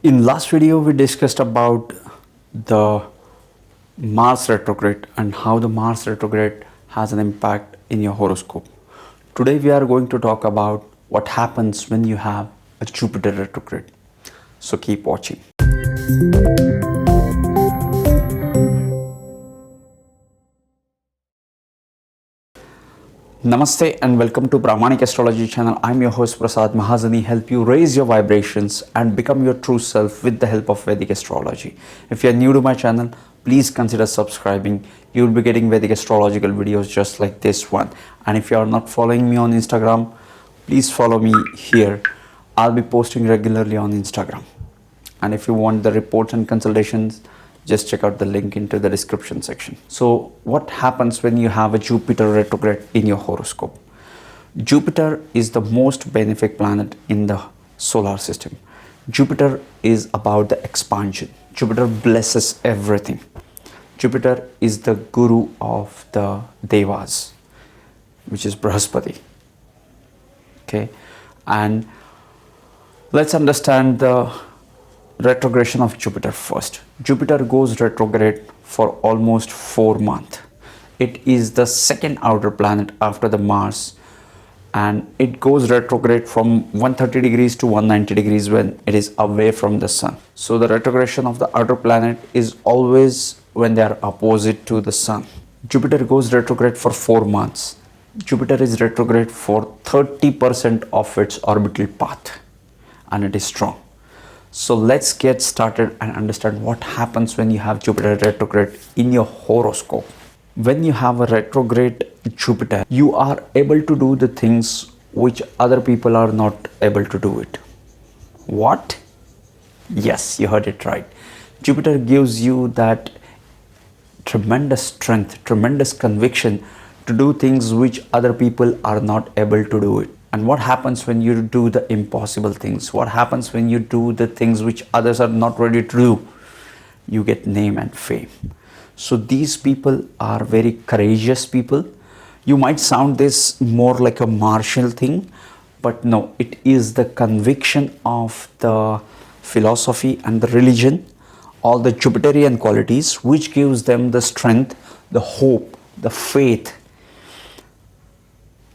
In last video we discussed about the Mars retrograde and how the Mars retrograde has an impact in your horoscope. Today we are going to talk about what happens when you have a Jupiter retrograde. So keep watching. Namaste and welcome to Pramanik Astrology channel. I'm your host Prasad Mahazani, help you raise your vibrations and become your true self with the help of Vedic astrology. If you're new to my channel, please consider subscribing. You'll be getting Vedic astrological videos just like this one. And if you are not following me on Instagram, please follow me here. I'll be posting regularly on Instagram. And if you want the reports and consultations, just check out the link into the description section. So what happens when you have a Jupiter retrograde in your horoscope? Jupiter is the most benefic planet in the solar system. Jupiter is about the expansion. Jupiter blesses everything. Jupiter is the guru of the Devas, which is Brahaspati. Okay, and let's understand the retrogression of Jupiter first. Jupiter goes retrograde for almost 4 months. It is the second outer planet after the Mars, and it goes retrograde from 130 degrees to 190 degrees when it is away from the sun. So the retrogression of the outer planet is always when they are opposite to the sun. Jupiter goes retrograde for 4 months. Jupiter is retrograde for 30% of its orbital path, and it is strong. So let's get started and understand what happens when you have Jupiter retrograde in your horoscope. When you have a retrograde Jupiter, you are able to do the things which other people are not able to do it. What? Yes, you heard it right. Jupiter gives you that tremendous strength, tremendous conviction to do things which other people are not able to do it. And what happens when you do the impossible things? What happens when you do the things which others are not ready to do? You get name and fame. So these people are very courageous people. You might sound this more like a martial thing, but no, it is the conviction of the philosophy and the religion, all the Jupiterian qualities, which gives them the strength, the hope, the faith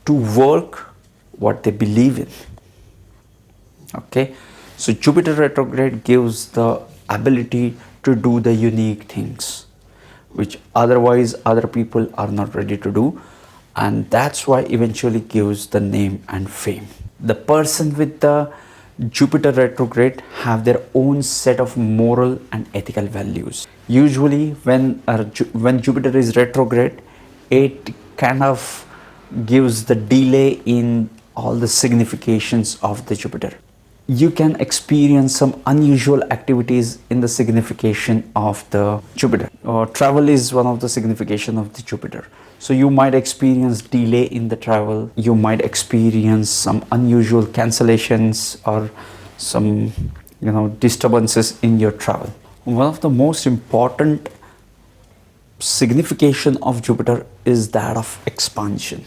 to work what they believe in. Okay, so Jupiter retrograde gives the ability to do the unique things which otherwise other people are not ready to do, and that's why eventually gives the name and fame. The person with the Jupiter retrograde have their own set of moral and ethical values. Usually when Jupiter is retrograde, it kind of gives the delay in all the significations of the Jupiter. You can experience some unusual activities in the signification of the Jupiter. Travel is one of the signification of the Jupiter. So you might experience delay in the travel. You might experience some unusual cancellations or some disturbances in your travel. One of the most important signification of Jupiter is that of expansion.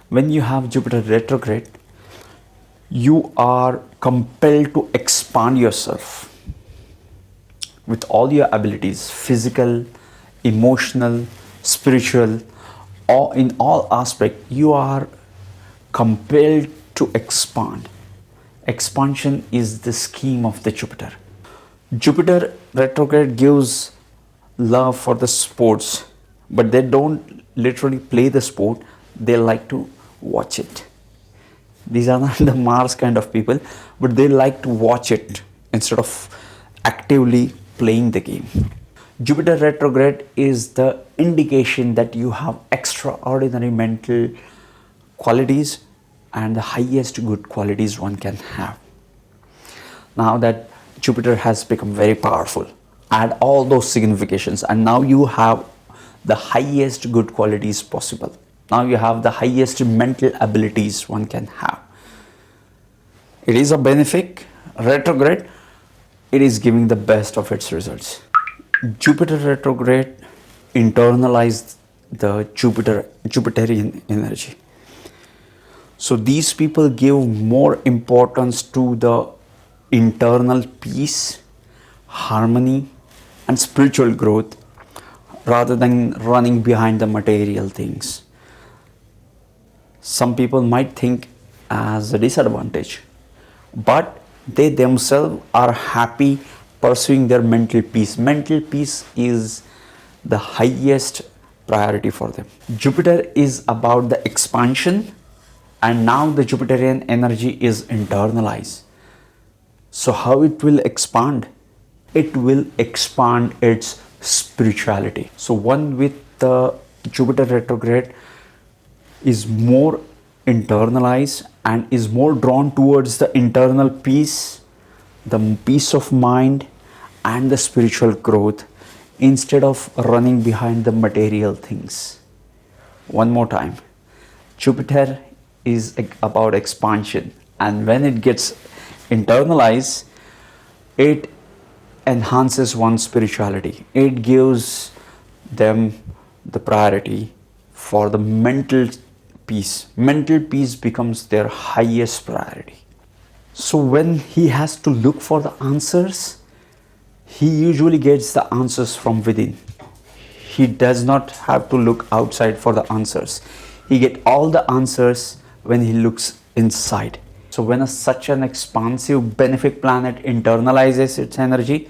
When you have Jupiter retrograde, you are compelled to expand yourself with all your abilities, physical, emotional, spiritual, or in all aspects, you are compelled to expand. Expansion is the scheme of the Jupiter. Jupiter retrograde gives love for the sports, but they don't literally play the sport, they like to watch it. These are not the Mars kind of people, but they like to watch it instead of actively playing the game. Jupiter retrograde is the indication that you have extraordinary mental qualities and the highest good qualities one can have. Now that Jupiter has become very powerful, add all those significations, and now you have the highest good qualities possible. Now you have the highest mental abilities one can have. It is a benefic retrograde. It is giving the best of its results. Jupiter retrograde internalized the Jupiterian energy. So these people give more importance to the internal peace, harmony, and spiritual growth rather than running behind the material things. Some people might think as a disadvantage, but they themselves are happy pursuing their mental peace. Mental peace is the highest priority for them. Jupiter is about the expansion, and now the Jupiterian energy is internalized. So how it will expand? It will expand its spirituality. So one with the Jupiter retrograde is more internalized and is more drawn towards the internal peace, the peace of mind, and the spiritual growth instead of running behind the material things. One more time, Jupiter is about expansion, and when it gets internalized, it enhances one's spirituality. It gives them the priority for the mental peace. Mental peace becomes their highest priority. So when he has to look for the answers, he usually gets the answers from within. He does not have to look outside for the answers. He gets all the answers when he looks inside. So when such an expansive benefic planet internalizes its energy,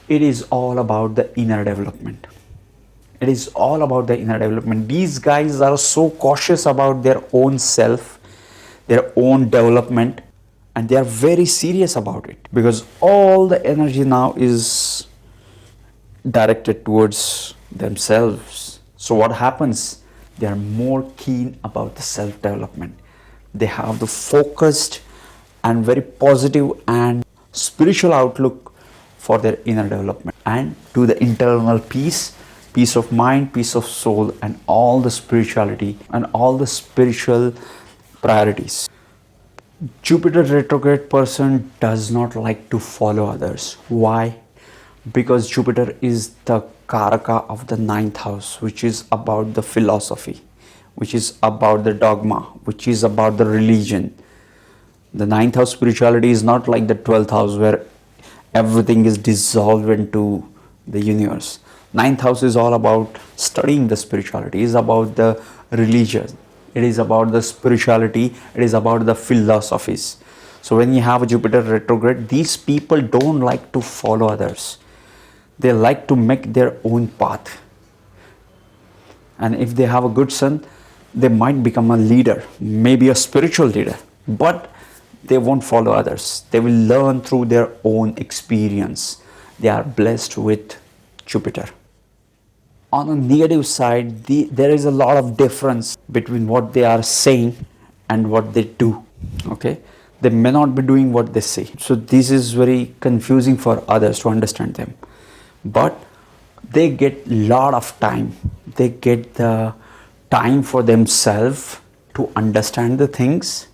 it is all about the inner development. It is all about the inner development. These guys are so cautious about their own self, their own development, and they are very serious about it because all the energy now is directed towards themselves. So what happens? They are more keen about the self-development. They have the focused and very positive and spiritual outlook for their inner development and to the internal peace, peace of mind, peace of soul, and all the spirituality and all the spiritual priorities. Jupiter retrograde person does not like to follow others. Why? Because Jupiter is the Karaka of the 9th house, which is about the philosophy, which is about the dogma, which is about the religion. The 9th house spirituality is not like the 12th house where everything is dissolved into the universe. 9th house is all about studying the spirituality, it is about the religion, it is about the spirituality, it is about the philosophies. So when you have a Jupiter retrograde, these people don't like to follow others. They like to make their own path. And if they have a good sun, they might become a leader, maybe a spiritual leader, but they won't follow others. They will learn through their own experience. They are blessed with Jupiter. On a negative side, there is a lot of difference between what they are saying and what they do. Okay, they may not be doing what they say. So this is very confusing for others to understand them. But they get lot of time. They get the time for themselves to understand the things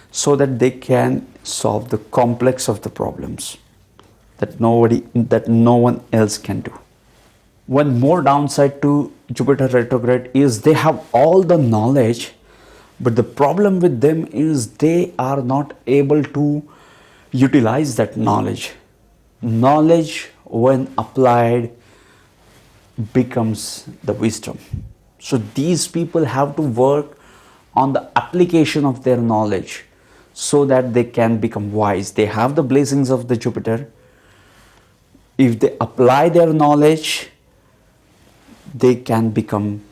so that they can solve the complex of the problems that no one else can do. One more downside to Jupiter retrograde is they have all the knowledge, but the problem with them is they are not able to utilize that knowledge. Knowledge, when applied, becomes the wisdom. So these people have to work on the application of their knowledge so that they can become wise. They have the blessings of the Jupiter. If they apply their knowledge, they can become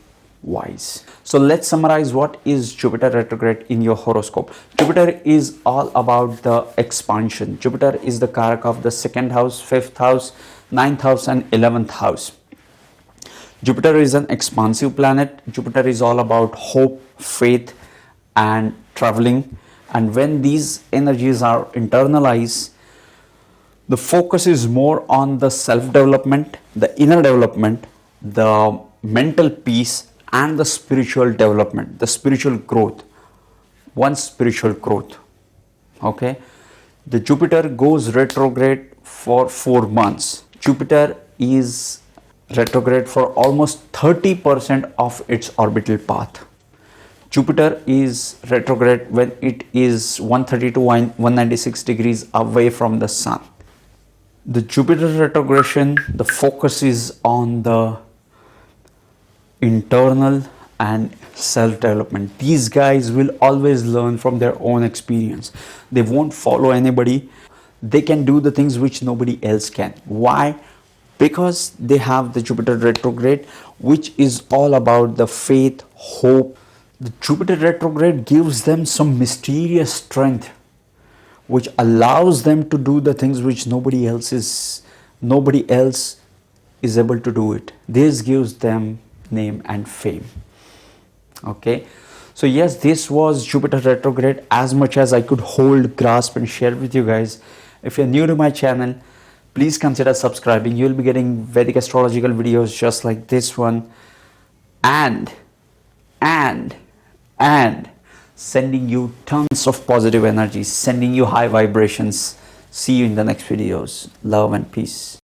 wise. So let's summarize what is Jupiter retrograde in your horoscope. Jupiter is all about the expansion. Jupiter is the Karaka of the 2nd house, 5th house, 9th house, and 11th house. Jupiter is an expansive planet. Jupiter is all about hope, faith, and traveling. And when these energies are internalized, the focus is more on the self-development, the inner development, the mental peace, and the spiritual development, the spiritual growth, one's spiritual growth. Okay, the Jupiter goes retrograde for 4 months. Jupiter is retrograde for almost 30% of its orbital path. Jupiter is retrograde when it is 130 to 196 degrees away from the Sun. The Jupiter retrogression, the focus is on the internal and self-development. These guys will always learn from their own experience. They won't follow anybody. They can do the things which nobody else can. Why? Because they have the Jupiter retrograde, which is all about the faith, hope. The Jupiter retrograde gives them some mysterious strength which allows them to do the things which nobody else is able to do it. This gives them name and fame. Okay, so yes, this was Jupiter retrograde, as much as I could hold, grasp and share with you guys. If you're new to my channel, please consider subscribing. You'll be getting Vedic astrological videos just like this one, and sending you tons of positive energy, sending you high vibrations. See you in the next videos. Love and peace.